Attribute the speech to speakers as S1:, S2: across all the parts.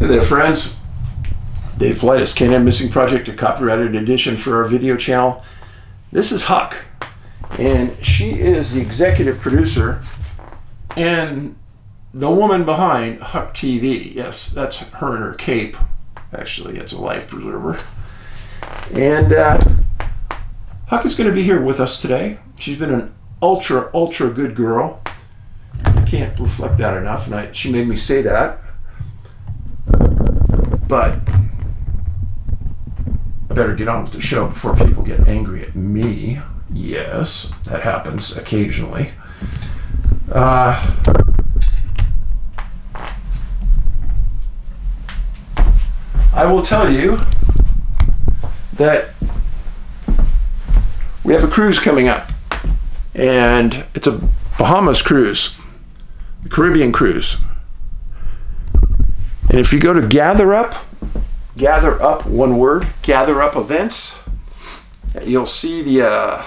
S1: Hey there, friends. Dave Paulides, CanAm Missing Project, a copyrighted edition for our video channel. This is Huck, and she is the executive producer and the woman behind Huck TV. Yes, that's her and her cape. Actually, it's a life preserver. And Huck is going to be here with us today. She's been an ultra good girl. I can't reflect that enough, and she made me say that. But I better get on with the show before people get angry at me. Yes, that happens occasionally. I will tell you that we have a cruise coming up, and it's a Bahamas cruise, a Caribbean cruise. And if you go to Gather Up, one word, Gather Up events, you'll see the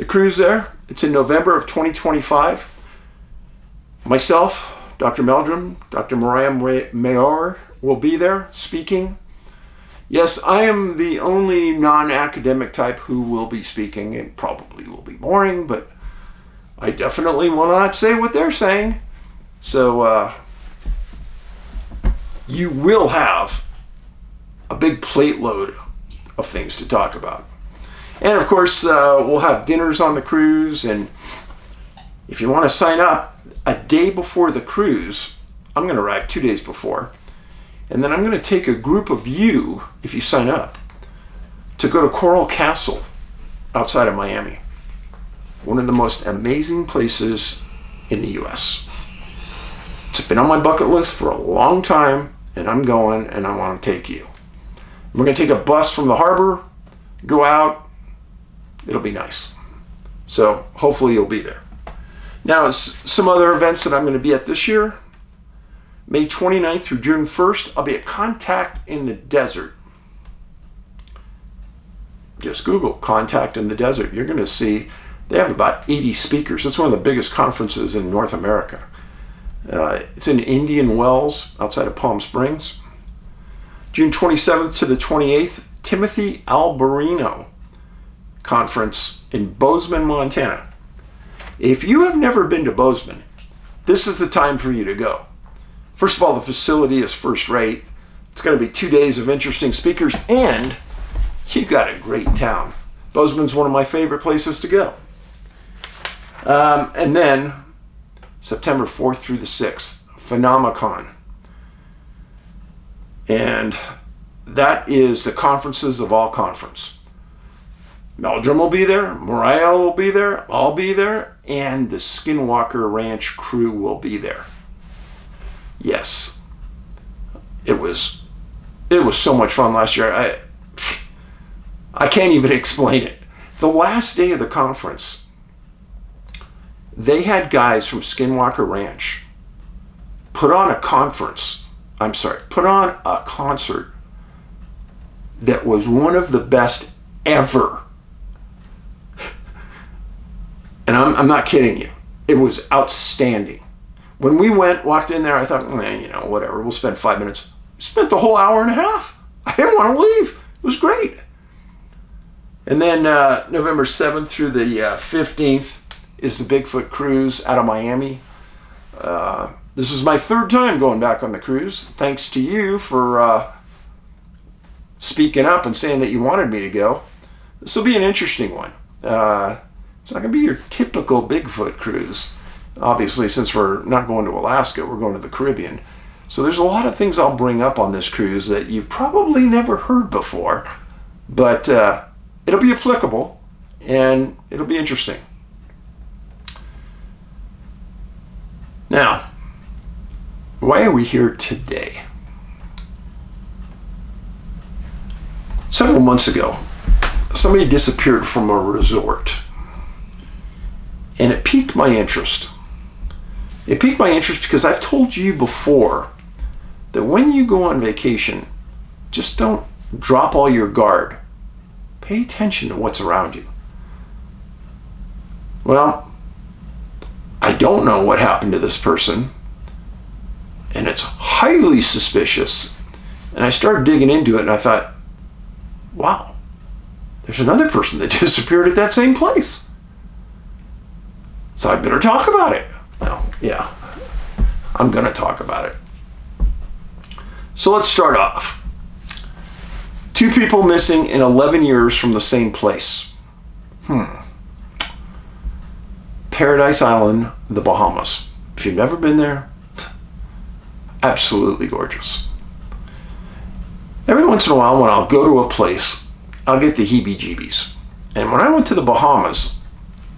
S1: cruise there. It's in November of 2025. Myself, Dr. Meldrum, Dr. Mariah Mayor will be there speaking. Yes, I am the only non-academic type who will be speaking. It probably will be boring, but I definitely will not say what they're saying. So, you will have a big plate load of things to talk about. And of course, we'll have dinners on the cruise. And if you want to sign up a day before the cruise, I'm going to arrive 2 days before. And then I'm going to take a group of you, if you sign up, to go to Coral Castle outside of Miami. One of the most amazing places in the U.S. It's been on my bucket list for a long time, and I'm going, and I want to take you. We're going to take a bus from the harbor, go out. It'll be nice. So hopefully you'll be there. Now, some other events that I'm going to be at this year. May 29th through June 1st, I'll be at Contact in the Desert. Just Google Contact in the Desert. You're going to see they have about 80 speakers. It's one of the biggest conferences in North America. It's in Indian Wells outside of Palm Springs. June 27th to the 28th, Timothy Alberino Conference in Bozeman, Montana. If you have never been to Bozeman, this is the time for you to go. First of all, the facility is first rate. It's going to be 2 days of interesting speakers, and you've got a great town. Bozeman's one of my favorite places to go. And then September 4th through the 6th, Phenomicon. And that is the conferences of all conference. Meldrum will be there, Mariah will be there, I'll be there, and the Skinwalker Ranch crew will be there. Yes. It was so much fun last year. I can't even explain it. The last day of the conference, they had guys from Skinwalker Ranch put on a concert that was one of the best ever. And I'm not kidding you. It was outstanding. When we walked in there, I thought, whatever, we'll spend 5 minutes. Spent the whole hour and a half. I didn't want to leave. It was great. And then November 7th through the 15th is the Bigfoot Cruise out of Miami. This is my third time going back on the cruise. Thanks to you for speaking up and saying that you wanted me to go. This will be an interesting one. It's not going to be your typical Bigfoot cruise. Obviously, since we're not going to Alaska, we're going to the Caribbean. So there's a lot of things I'll bring up on this cruise that you've probably never heard before. But it'll be applicable, and it'll be interesting. Now, why are we here today? Several months ago, somebody disappeared from a resort, and it piqued my interest. It piqued my interest because I've told you before that when you go on vacation, just don't drop all your guard. Pay attention to what's around you. Well, I don't know what happened to this person, and it's highly suspicious. And I started digging into it, and I thought, wow, there's another person that disappeared at that same place. So I better talk about it. Well, yeah, I'm going to talk about it. So let's start off. 2 people missing in 11 years from the same place. Paradise Island, the Bahamas. If you've never been there, absolutely gorgeous. Every once in a while when I'll go to a place, I'll get the heebie-jeebies. And when I went to the Bahamas,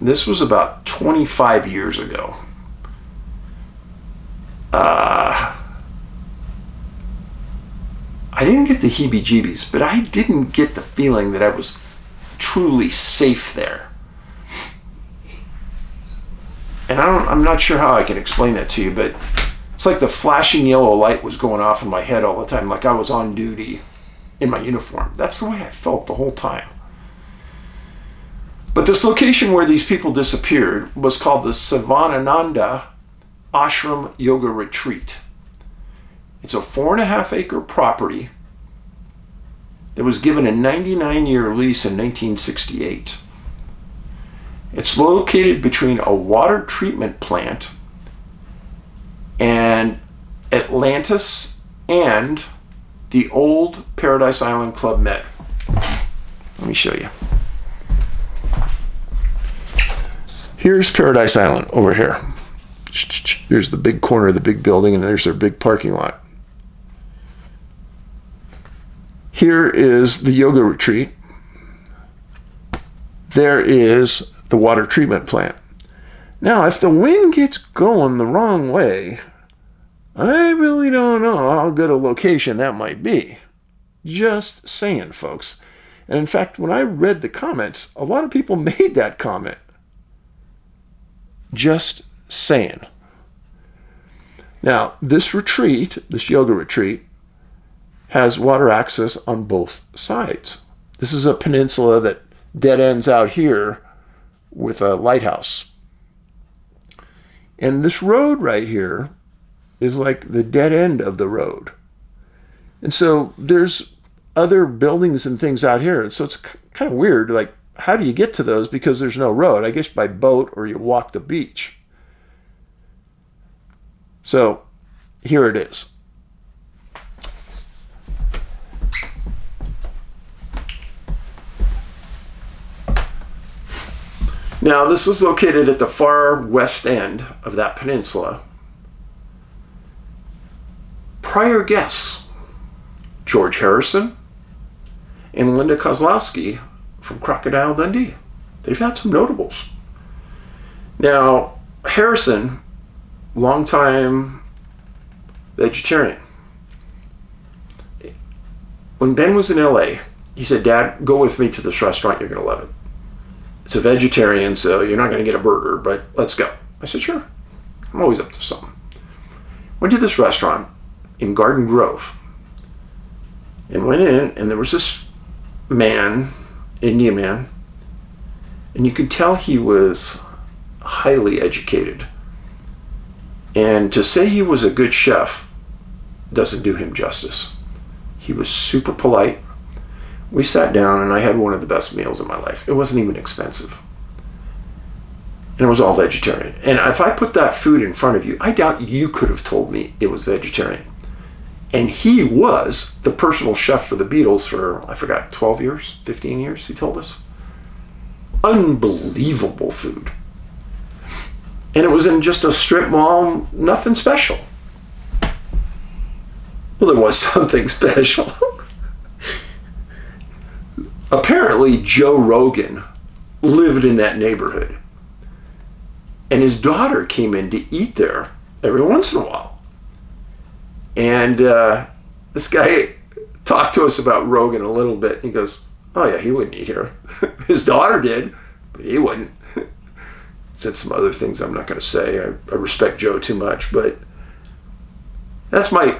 S1: this was about 25 years ago. I didn't get the heebie-jeebies, but I didn't get the feeling that I was truly safe there. And I'm not sure how I can explain that to you, but it's like the flashing yellow light was going off in my head all the time, like I was on duty in my uniform. That's the way I felt the whole time. But this location where these people disappeared was called the Sivananda Ashram Yoga Retreat. It's a 4.5-acre property that was given a 99-year lease in 1968. It's located between a water treatment plant and Atlantis and the old Paradise Island Club Med. Let me show you. Here's Paradise Island over here. Here's the big corner of the big building, and there's their big parking lot. Here is the yoga retreat. There is the water treatment plant. Now, if the wind gets going the wrong way, I really don't know how good a location that might be. Just saying, folks. And in fact, when I read the comments, a lot of people made that comment. Just saying. Now, this retreat, this yoga retreat, has water access on both sides. This is a peninsula that dead ends out here with a lighthouse. And this road right here is like the dead end of the road. And so there's other buildings and things out here. So it's kind of weird. Like, how do you get to those? Because there's no road. I guess by boat or you walk the beach. So here it is. Now, this is located at the far west end of that peninsula. Prior guests, George Harrison and Linda Kozlowski from Crocodile Dundee. They've had some notables. Now, Harrison, longtime vegetarian. When Ben was in LA, he said, "Dad, go with me to this restaurant. You're going to love it. It's a vegetarian, so you're not going to get a burger, but let's go." I said, "Sure. I'm always up to something." Went to this restaurant in Garden Grove and went in, and there was this man, Indian man, and you could tell he was highly educated. And to say he was a good chef doesn't do him justice. He was super polite. We sat down and I had one of the best meals of my life. It wasn't even expensive. And it was all vegetarian. And if I put that food in front of you, I doubt you could have told me it was vegetarian. And he was the personal chef for the Beatles for, I forgot, 12 years, 15 years, he told us. Unbelievable food. And it was in just a strip mall, nothing special. Well, there was something special. Apparently, Joe Rogan lived in that neighborhood. And his daughter came in to eat there every once in a while. And this guy talked to us about Rogan a little bit. He goes, "Oh yeah, he wouldn't eat here." His daughter did, but he wouldn't. Said some other things I'm not going to say. I respect Joe too much, but that's my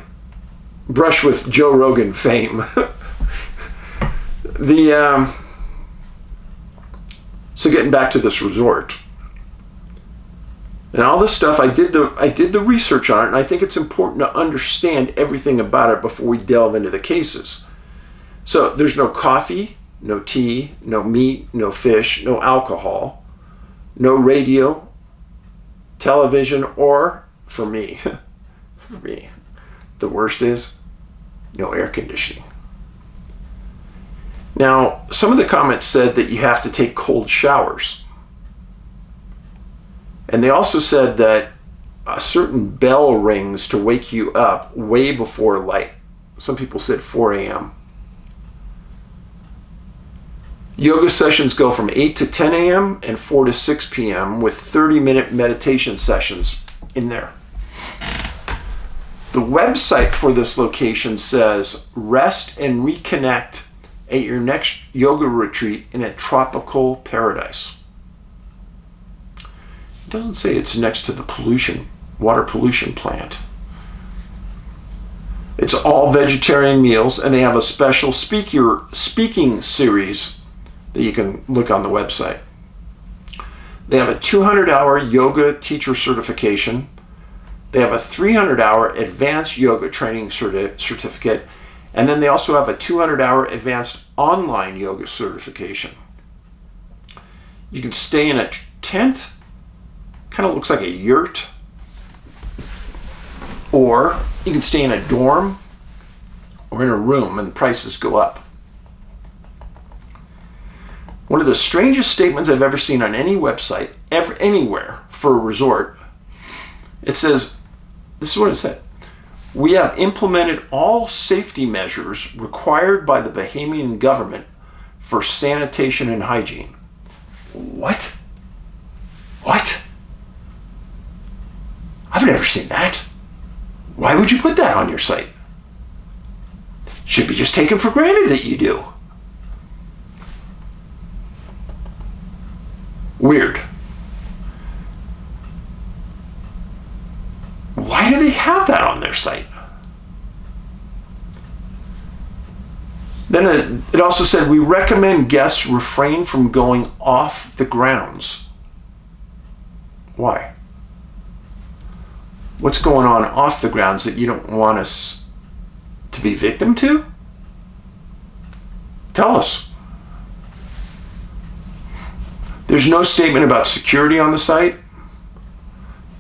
S1: brush with Joe Rogan fame. So getting back to this resort, And all this stuff, I did the research on it, and I think it's important to understand everything about it before we delve into the cases. So there's no coffee, no tea, no meat, no fish, no alcohol, no radio, television, or for me, the worst is no air conditioning. Now, some of the comments said that you have to take cold showers. And they also said that a certain bell rings to wake you up way before light. Some people said 4 a.m. Yoga sessions go from 8 to 10 a.m. and 4 to 6 p.m. with 30-minute meditation sessions in there. The website for this location says, rest and reconnect at your next yoga retreat in a tropical paradise. It doesn't say it's next to the water pollution plant. It's all vegetarian meals, and they have a special speaking series that you can look on the website. They have a 200-hour yoga teacher certification. They have a 300-hour advanced yoga training certificate. And then they also have a 200-hour advanced online yoga certification. You can stay in a tent, kind of looks like a yurt, or you can stay in a dorm or in a room, and prices go up. One of the strangest statements I've ever seen on any website, anywhere, for a resort, it says, this is what it said: we have implemented all safety measures required by the Bahamian government for sanitation and hygiene. What? What? I've never seen that. Why would you put that on your site? Should be just taken for granted that you do. Weird. Why do they have that on their site? Then it also said, we recommend guests refrain from going off the grounds. Why? What's going on off the grounds that you don't want us to be victim to? Tell us. There's no statement about security on the site.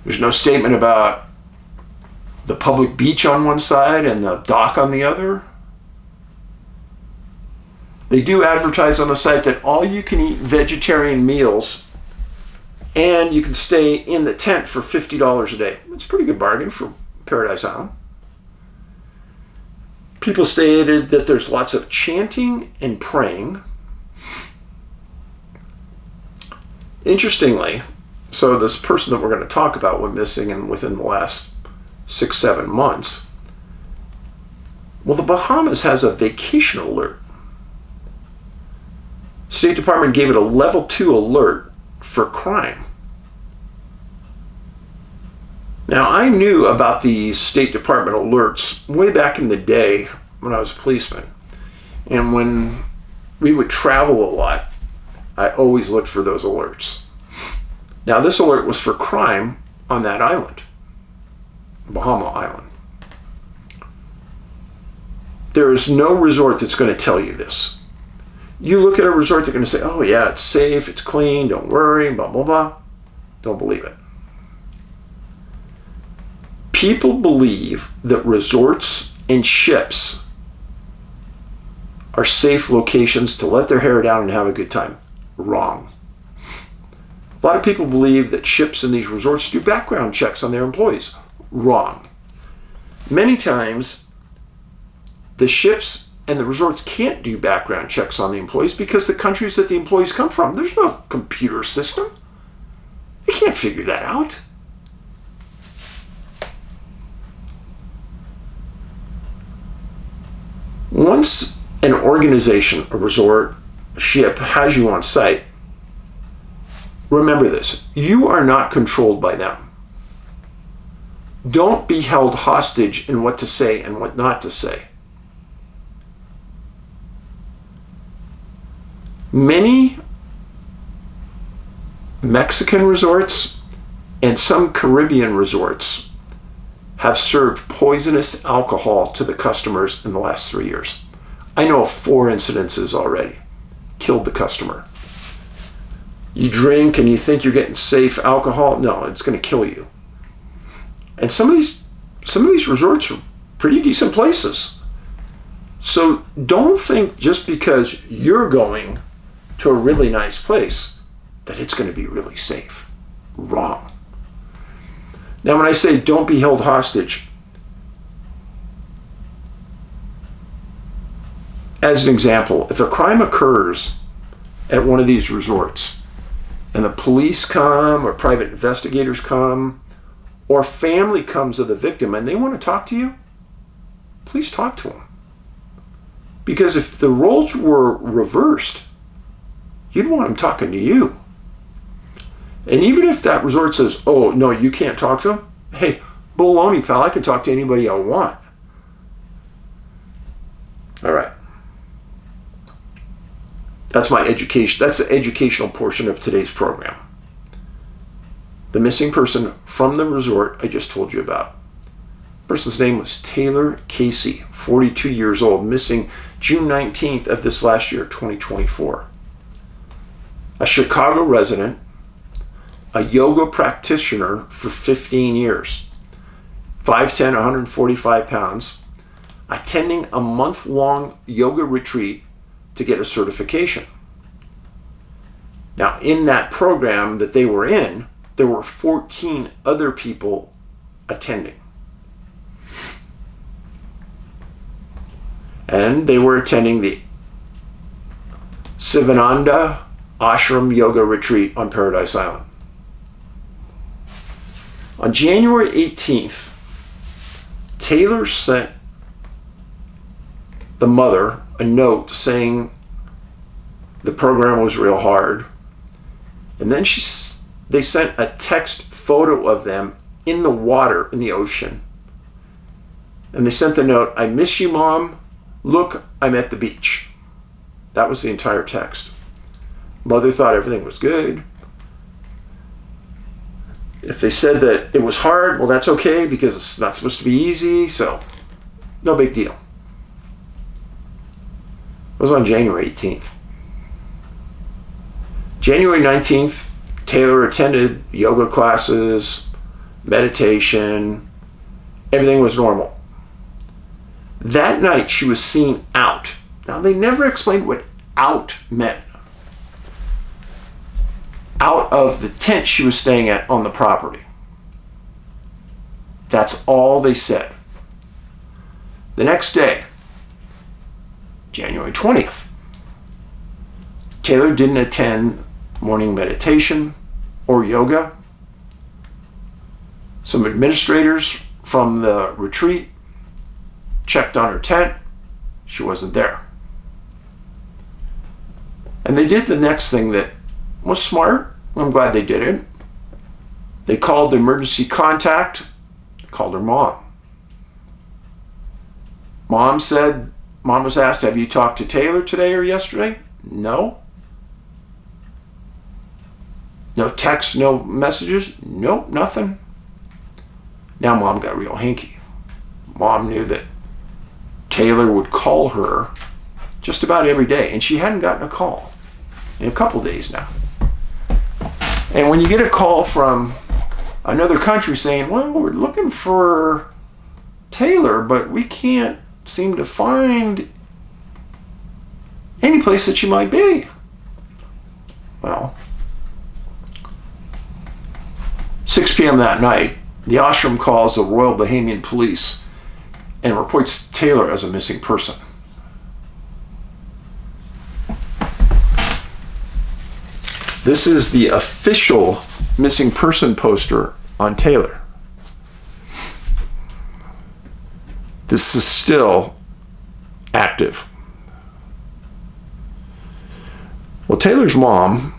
S1: There's no statement about the public beach on one side and the dock on the other. They do advertise on the site that all you can eat vegetarian meals, and you can stay in the tent for $50 a day. That's a pretty good bargain for Paradise Island. People stated that there's lots of chanting and praying. Interestingly, so this person that we're going to talk about went missing within the last 6-7 months. Well, the Bahamas has a vacation alert. State Department gave it a level 2 alert for crime. Now, I knew about these State Department alerts way back in the day when I was a policeman. And when we would travel a lot, I always looked for those alerts. Now, this alert was for crime on that island, Bahama Island. There is no resort that's going to tell you this. You look at a resort, they're going to say, oh yeah, it's safe, it's clean, don't worry, blah, blah, blah. Don't believe it. People believe that resorts and ships are safe locations to let their hair down and have a good time. Wrong. A lot of people believe that ships and these resorts do background checks on their employees. Wrong. Many times, the ships and the resorts can't do background checks on the employees because the countries that the employees come from, there's no computer system. They can't figure that out. Once an organization, a resort, a ship has you on site, remember this: you are not controlled by them. Don't be held hostage in what to say and what not to say. Many Mexican resorts And some Caribbean resorts have served poisonous alcohol to the customers in the last 3 years. I know of 4 incidences already. Killed the customer. You drink and you think you're getting safe alcohol. No, it's going to kill you. And some of these resorts are pretty decent places. So don't think just because you're going to a really nice place that it's going to be really safe. Wrong. Now, when I say don't be held hostage, as an example, if a crime occurs at one of these resorts and the police come or private investigators come or family comes of the victim and they want to talk to you, please talk to them. Because if the roles were reversed, you'd want them talking to you. And even if that resort says, oh, no, you can't talk to them, hey, baloney, pal, I can talk to anybody I want. All right. That's my education. That's the educational portion of today's program. The missing person from the resort I just told you about. The person's name was Taylor Casey, 42 years old, missing June 19th of this last year, 2024. A Chicago resident, a yoga practitioner for 15 years, 5'10", 145 pounds, attending a month-long yoga retreat to get a certification. Now, in that program that they were in, there were 14 other people attending. And they were attending the Sivananda Ashram Yoga Retreat on Paradise Island. On January 18th, Taylor sent the mother a note saying the program was real hard. And then they sent a text photo of them in the water in the ocean. And they sent the note, I miss you, Mom. Look, I'm at the beach. That was the entire text. Mother thought everything was good. If they said that it was hard, well, that's okay because it's not supposed to be easy, so no big deal. It was on January 18th. January 19th, Taylor attended yoga classes, meditation, everything was normal. That night, she was seen out. Now, they never explained what out meant. Out of the tent she was staying at on the property. That's all they said. The next day, January 20th, Taylor didn't attend morning meditation or yoga. Some administrators from the retreat checked on her tent. She wasn't there. And they did the next thing that was smart. I'm glad they did it. They called the emergency contact, called her mom. Mom was asked, have you talked to Taylor today or yesterday? No. No texts, no messages? Nope, nothing. Now Mom got real hinky. Mom knew that Taylor would call her just about every day, and she hadn't gotten a call in a couple days now. And when you get a call from another country saying, well, we're looking for Taylor, but we can't seem to find any place that she might be. Well, 6 p.m. that night, the ashram calls the Royal Bahamian Police and reports Taylor as a missing person. This is the official missing person poster on Taylor. This is still active. Well, Taylor's mom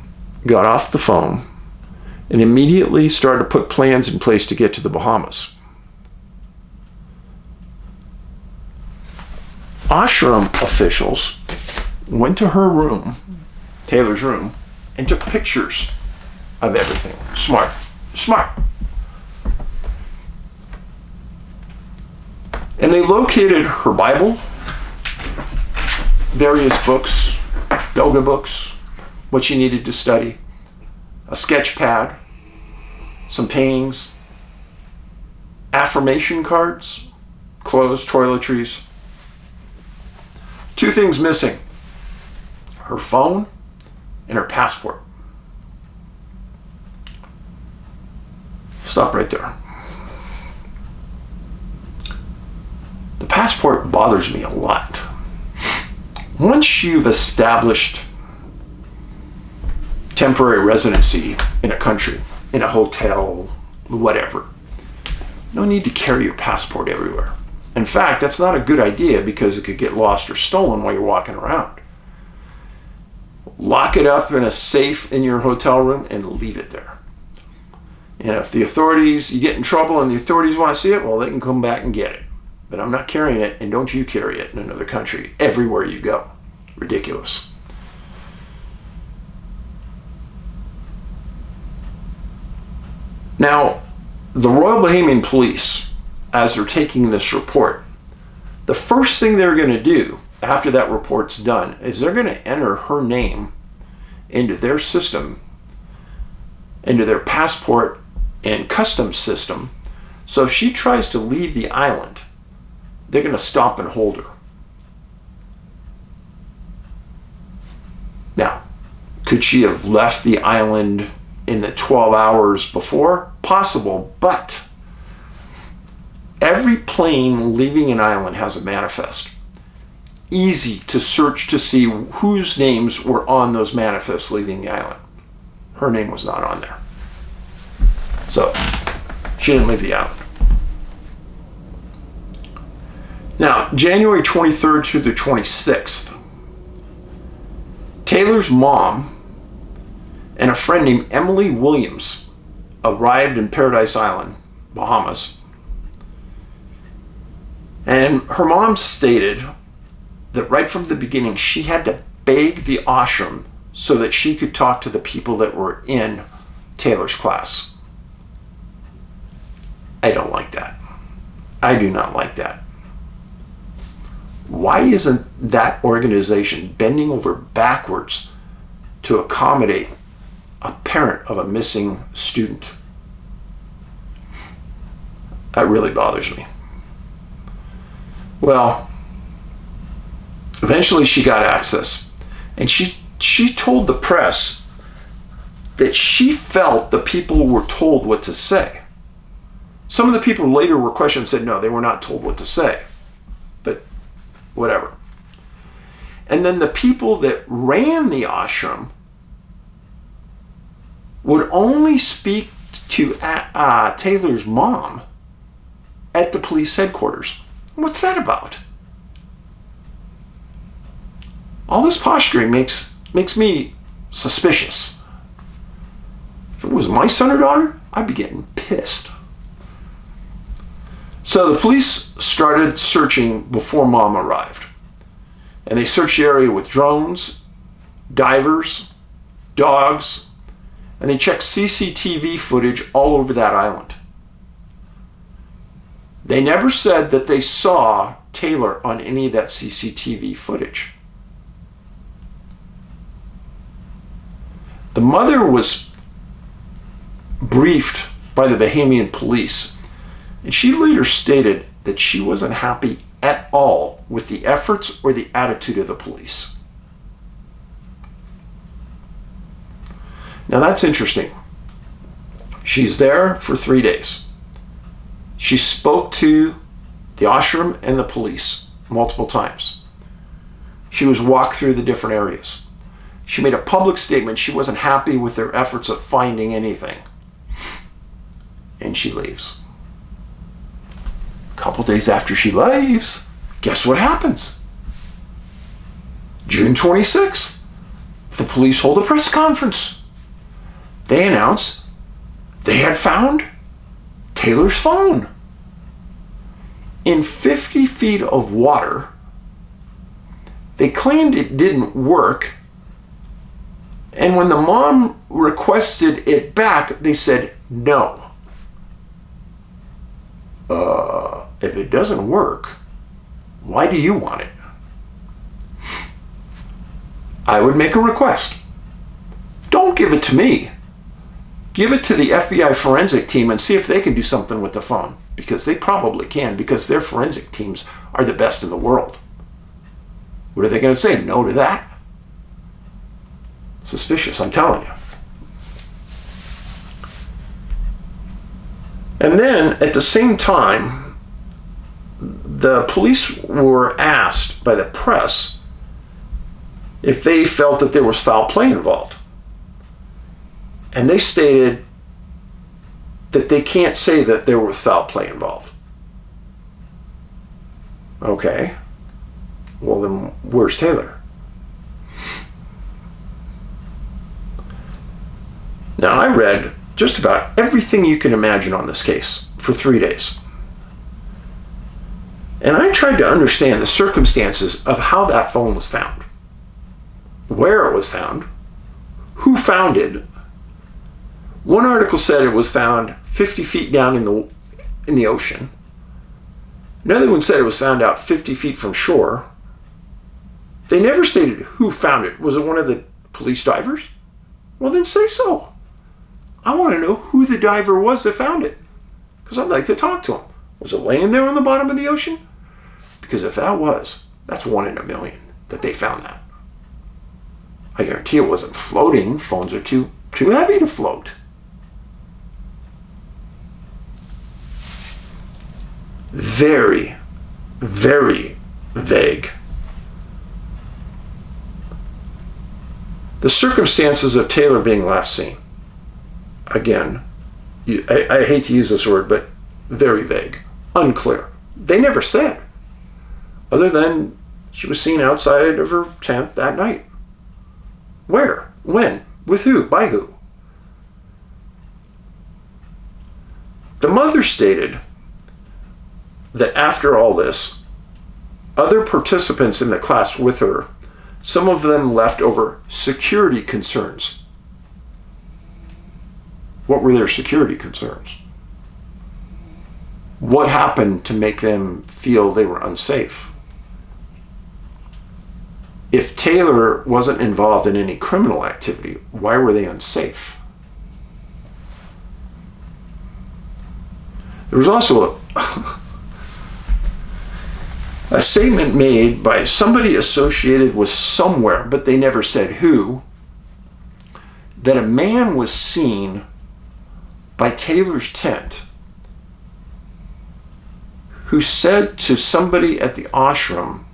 S1: got off the phone and immediately started to put plans in place to get to the Bahamas. Ashram officials went to her room, Taylor's room, and took pictures of everything. Smart. And they located her Bible, various books, yoga books, what she needed to study, a sketch pad, some paintings, affirmation cards, clothes, toiletries. 2 things missing: her phone and her passport. Stop right there. The passport bothers me a lot. Once you've established temporary residency in a country, in a hotel, whatever, no need to carry your passport everywhere. In fact, that's not a good idea because it could get lost or stolen while you're walking around. Lock it up in a safe in your hotel room and leave it there. And if the authorities, you get in trouble and the authorities want to see it, well, they can come back and get it. But I'm not carrying it, and don't you carry it in another country everywhere you go. Ridiculous. Now, the Royal Bahamian Police, as they're taking this report, the first thing they're going to do after that report's done is they're going to enter her name into their system, into their passport and customs system. So if she tries to leave the island, they're going to stop and hold her. Now, could she have left the island in the 12 hours before? Possible, but every plane leaving an island has a manifest. Easy to search to see whose names were on those manifests leaving the island. Her name was not on there. So, she didn't leave the island. Now, January 23rd through the 26th, Taylor's mom and a friend named Emily Williams arrived in Paradise Island, Bahamas. And her mom stated that right from the beginning, she had to beg the ashram so that she could talk to the people that were in Taylor's class. I don't like that. I do not like that. Why isn't that organization bending over backwards to accommodate a parent of a missing student? That really bothers me. Well, eventually she got access, and she told the press that she felt the people were told what to say. Some of the people later were questioned and said no, they were not told what to say. But whatever. And then the people that ran the ashram would only speak to Taylor's mom at the police headquarters. What's that about? All this posturing makes me suspicious. If it was my son or daughter, I'd be getting pissed. So the police started searching before mom arrived. And they searched the area with drones, divers, dogs, and they checked CCTV footage all over that island. They never said that they saw Taylor on any of that CCTV footage. The mother was briefed by the Bahamian police, and she later stated that she wasn't happy at all with the efforts or the attitude of the police. Now that's interesting. She's there for 3 days. She spoke to the ashram and the police multiple times. She was walked through the different areas. She made a public statement she wasn't happy with their efforts of finding anything. And she leaves. A couple days after she leaves, guess what happens? June 26th, the police hold a press conference. They announce they had found Taylor's phone in 50 feet of water. They claimed it didn't work, and when the mom requested it back, they said no. if it doesn't work, why do you want it? I would make a request. Don't give it to me. Give it to the FBI forensic team and see if they can do something with the phone, because they probably can, because their forensic teams are the best in the world. What are they going to say? No to that? Suspicious, I'm telling you. And then at the same time, the police were asked by the press if they felt that there was foul play involved. And they stated that they can't say that there was foul play involved. Okay. Well, then where's Taylor? Now, I read just about everything you can imagine on this case for 3 days. And I tried to understand the circumstances of how that phone was found, where it was found, who found it. One article said it was found 50 feet down in the ocean. Another one said it was found out 50 feet from shore. They never stated who found it. Was it one of the police divers? Well, then say so. I want to know who the diver was that found it, because I'd like to talk to him. Was it laying there on the bottom of the ocean? Because if that was, that's 1 in a million that they found that. I guarantee it wasn't floating. Phones are too heavy to float. Very, very vague. The circumstances of Taylor being last seen. Again, I hate to use this word, but very vague, unclear. They never said, other than she was seen outside of her tent that night. Where? When? With who? By who? The mother stated that after all this, other participants in the class with her, some of them left over security concerns. What were their security concerns? What happened to make them feel they were unsafe? If Taylor wasn't involved in any criminal activity, why were they unsafe? There was also a statement made by somebody associated with somewhere, but they never said who, that a man was seen by Taylor's tent who said to somebody at the ashram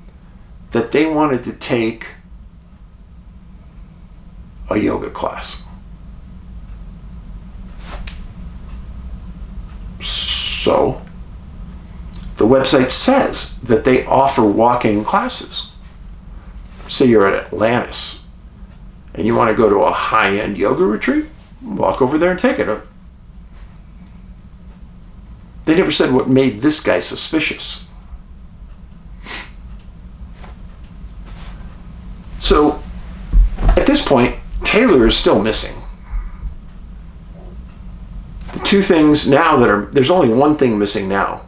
S1: that they wanted to take a yoga class. So, the website says that they offer walk-in classes. Say you're at Atlantis and you want to go to a high-end yoga retreat, walk over there and take it. They never said what made this guy suspicious. So, at this point, Taylor is still missing. The two things now there's only one thing missing now.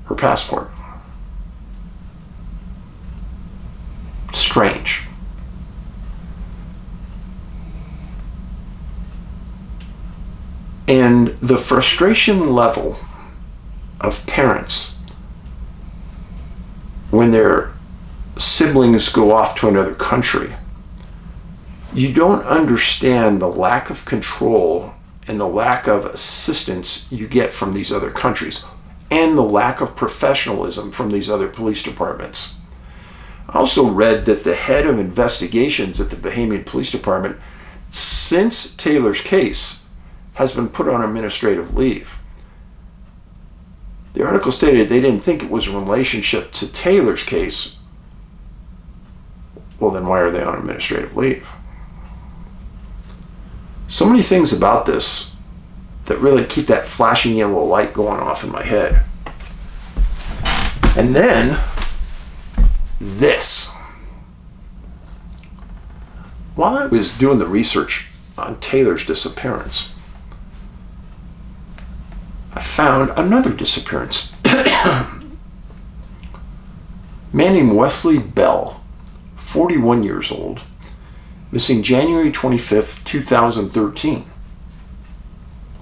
S1: Her passport. Strange. And the frustration level of parents when their siblings go off to another country, you don't understand the lack of control and the lack of assistance you get from these other countries, and the lack of professionalism from these other police departments. I also read that the head of investigations at the Bahamian Police Department, since Taylor's case, has been put on administrative leave. The article stated they didn't think it was in relationship to Taylor's case. Well, then why are they on administrative leave? So many things about this that really keep that flashing yellow light going off in my head. And then this. While I was doing the research on Taylor's disappearance, I found another disappearance. A man named Wesley Bell, 41 years old, missing January 25th, 2013,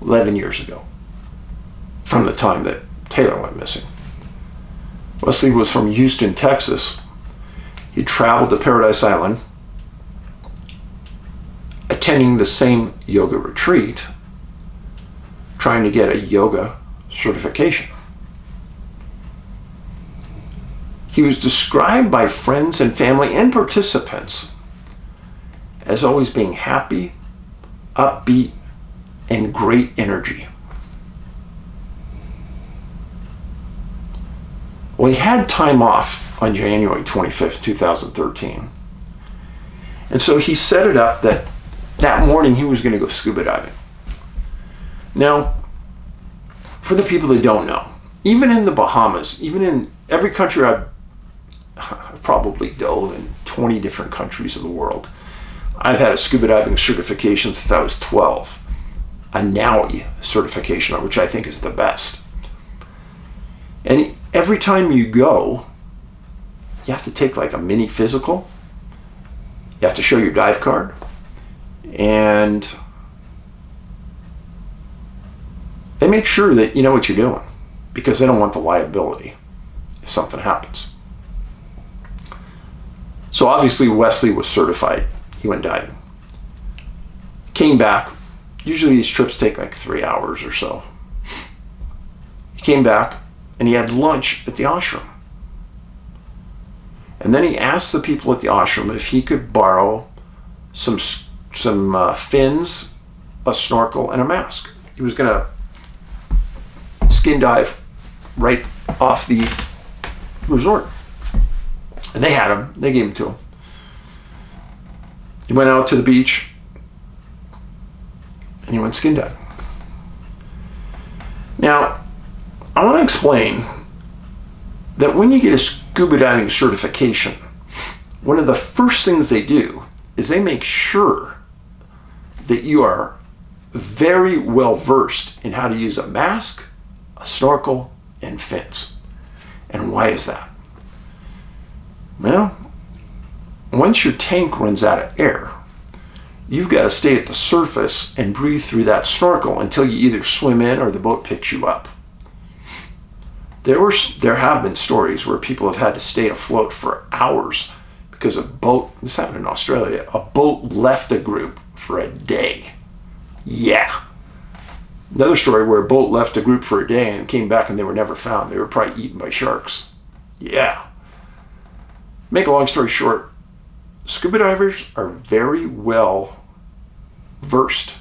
S1: 11 years ago, from the time that Taylor went missing. Wesley was from Houston, Texas. He traveled to Paradise Island, attending the same yoga retreat, trying to get a yoga certification. He was described by friends and family and participants as always being happy, upbeat, and great energy. Well, he had time off on January 25th, 2013. And so he set it up that morning he was going to go scuba diving. Now, for the people that don't know, even in the Bahamas, even in every country I've probably dove in 20 different countries of the world. I've had a scuba diving certification since I was 12. A NABS certification, which I think is the best. And every time you go, you have to take like a mini physical. You have to show your dive card. And they make sure that you know what you're doing because they don't want the liability if something happens. So obviously Wesley was certified. He went diving. Came back. Usually these trips take like 3 hours or so. He came back and he had lunch at the ashram. And then he asked the people at the ashram if he could borrow some fins, a snorkel, and a mask. He was going to skin dive right off the resort. And they had him. They gave him to him. He went out to the beach and he went skin diving. Now, I want to explain that when you get a scuba diving certification, one of the first things they do is they make sure that you are very well versed in how to use a mask, a snorkel, and fins. And why is that? Well, once your tank runs out of air, you've got to stay at the surface and breathe through that snorkel until you either swim in or the boat picks you up. There have been stories where people have had to stay afloat for hours because a boat, this happened in Australia, a boat left a group for a day. Yeah. Another story where a boat left a group for a day and came back and they were never found. They were probably eaten by sharks. Yeah. Make a long story short, scuba divers are very well versed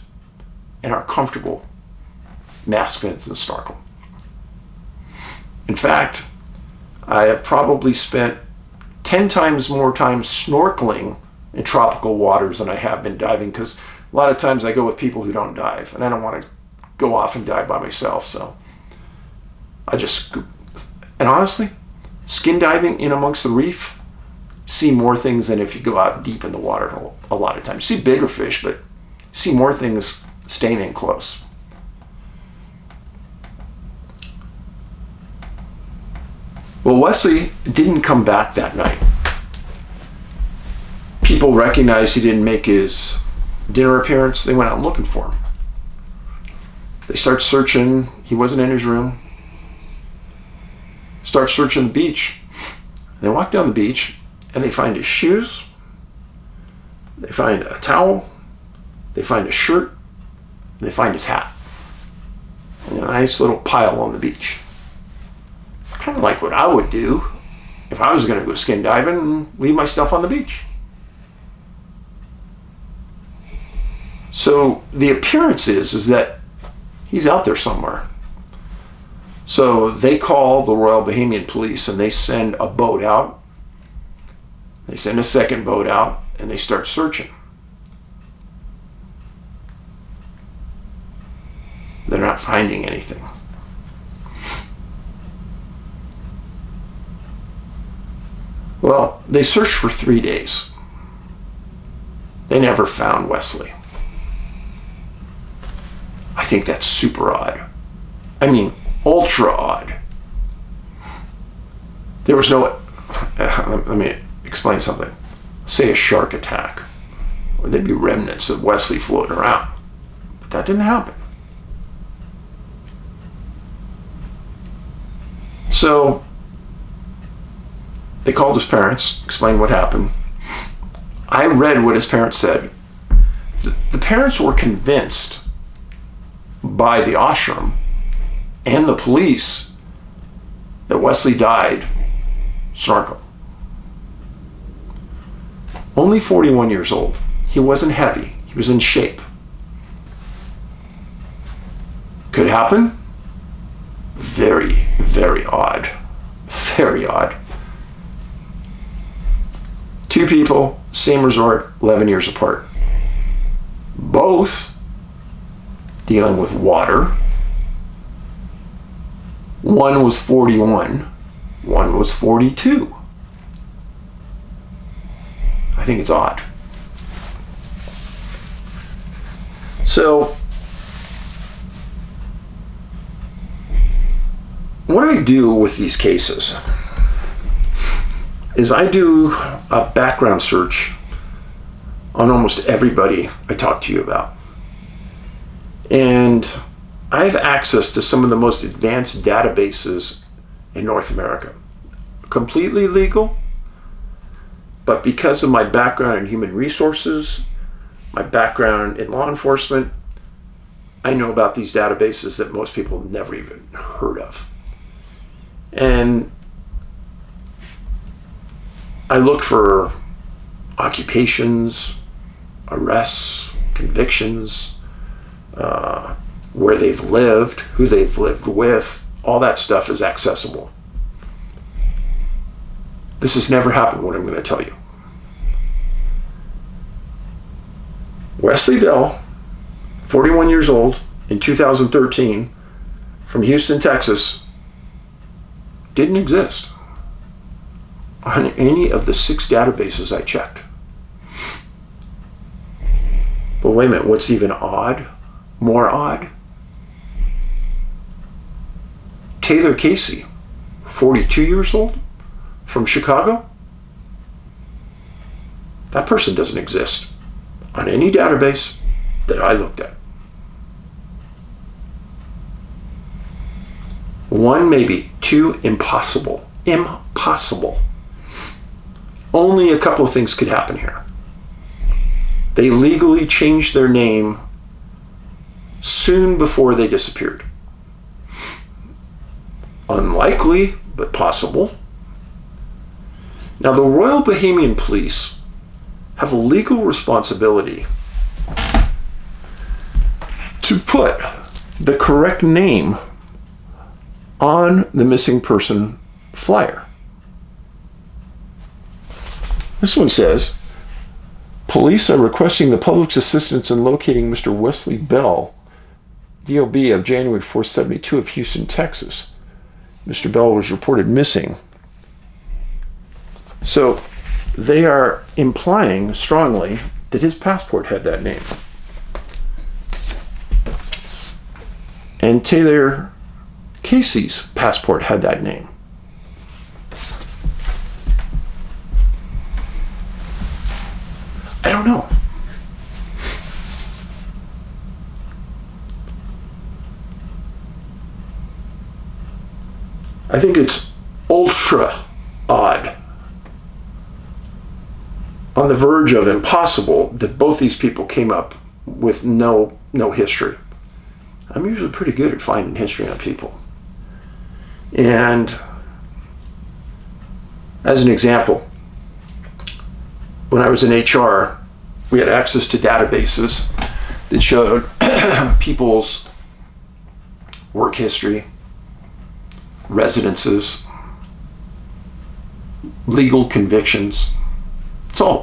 S1: and are comfortable mask, fins, and snorkel. In fact, I have probably spent 10 times more time snorkeling in tropical waters than I have been diving because a lot of times I go with people who don't dive and I don't want to go off and dive by myself. So I just scoop. And honestly, skin diving in amongst the reef, see more things than if you go out deep in the water a lot of times. See bigger fish, but see more things staying in close. Well, Wesley didn't come back that night. People recognized he didn't make his dinner appearance. They went out looking for him. They start searching. He wasn't in his room. Start searching the beach. They walk down the beach and they find his shoes. They find a towel. They find a shirt. And they find his hat. And a nice little pile on the beach. Kind of like what I would do if I was going to go skin diving and leave my stuff on the beach. So the appearance is that he's out there somewhere. So they call the Royal Bahamian Police and they send a boat out. They send a second boat out and they start searching. They're not finding anything. Well, they searched for 3 days. They never found Wesley. I think that's super odd. I mean, ultra odd. There was no, let me explain something. Say a shark attack, or there'd be remnants of Wesley floating around. But that didn't happen. So they called his parents, explained what happened. I read what his parents said. The parents were convinced by the ashram and the police that Wesley died snorkeling. Only 41 years old. He wasn't heavy. He was in shape. Could happen? Very, very odd. Very odd. Two people, same resort, 11 years apart. Both dealing with water. One was 41, one was 42. I think it's odd. So, what I do with these cases is I do a background search on almost everybody I talk to you about. And I have access to some of the most advanced databases in North America. Completely legal, but because of my background in human resources, my background in law enforcement, I know about these databases that most people have never even heard of. And I look for occupations, arrests, convictions, where they've lived, who they've lived with. All that stuff is accessible. This has never happened, what I'm going to tell you. Wesley Bell, 41 years old, in 2013, from Houston, Texas, didn't exist on any of the 6 databases I checked. But wait a minute, what's even odd? More odd? Taylor Casey, 42 years old, from Chicago. That person doesn't exist on any database that I looked at. One, maybe two, impossible. Impossible. Only a couple of things could happen here. They legally changed their name soon before they disappeared. Unlikely, but possible. Now, the Royal Bahamian Police have a legal responsibility to put the correct name on the missing person flyer. This one says, police are requesting the public's assistance in locating Mr. Wesley Bell, DOB of January 472 of Houston, Texas. Mr. Bell was reported missing. So they are implying strongly that his passport had that name. And Taylor Casey's passport had that name. I don't know. I think it's ultra odd, on the verge of impossible, that both these people came up with no history. I'm usually pretty good at finding history on people. And as an example, when I was in HR, we had access to databases that showed people's work history, residences, legal convictions.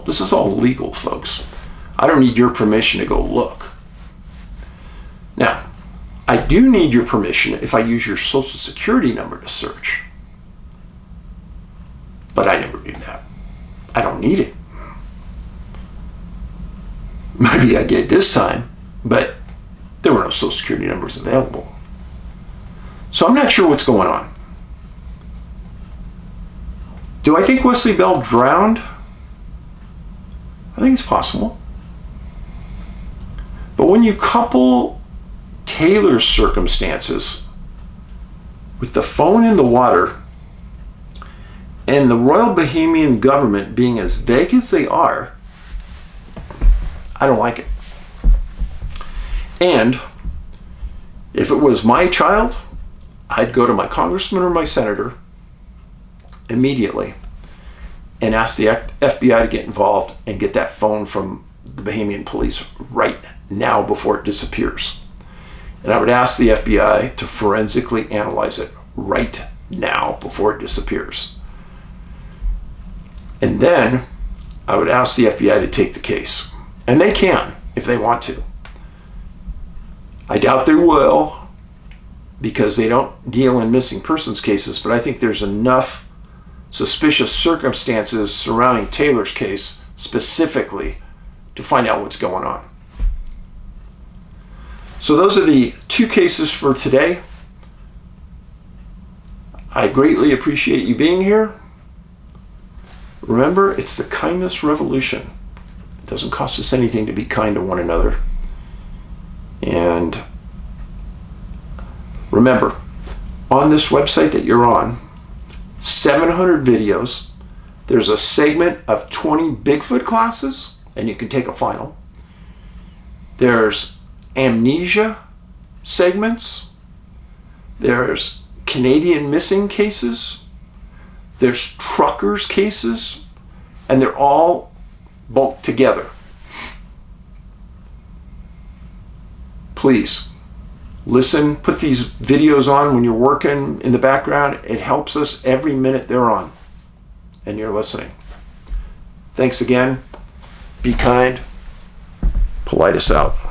S1: This is all legal, folks. I don't need your permission to go look. Now, I do need your permission if I use your social security number to search. But I never do that. I don't need it. Maybe I did this time, but there were no social security numbers available. So I'm not sure what's going on. Do I think Wesley Bell drowned? I think it's possible. But when you couple Taylor's circumstances with the phone in the water and the Royal Bahamian government being as vague as they are, I don't like it. And if it was my child, I'd go to my congressman or my senator immediately and ask the FBI to get involved and get that phone from the Bahamian police right now before it disappears. And I would ask the FBI to forensically analyze it right now before it disappears. And then I would ask the FBI to take the case. And they can, if they want to. I doubt they will, because they don't deal in missing persons cases, but I think there's enough suspicious circumstances surrounding Taylor's case specifically to find out what's going on. So those are the two cases for today. I greatly appreciate you being here. Remember, it's the kindness revolution. It doesn't cost us anything to be kind to one another. And remember, on this website that you're on, 700 videos, there's a segment of 20 Bigfoot classes, and you can take a final. There's amnesia segments. There's Canadian missing cases. There's truckers cases, and they're all bulked together. Please listen, put these videos on when you're working in the background. It helps us every minute they're on and you're listening. Thanks again. Be kind. Paulides out.